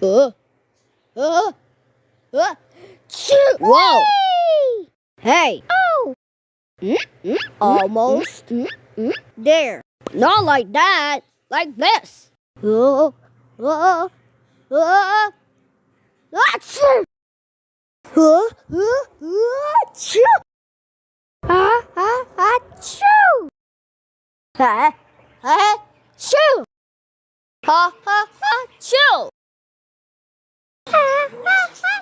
Uh, uh, Choo! Whoa! Hey! Oh! Almost. There. Not like that. Like this. Achoo! Achoo! Achoo! Ha ha choo! Ha ha ha choo! Ha ha ha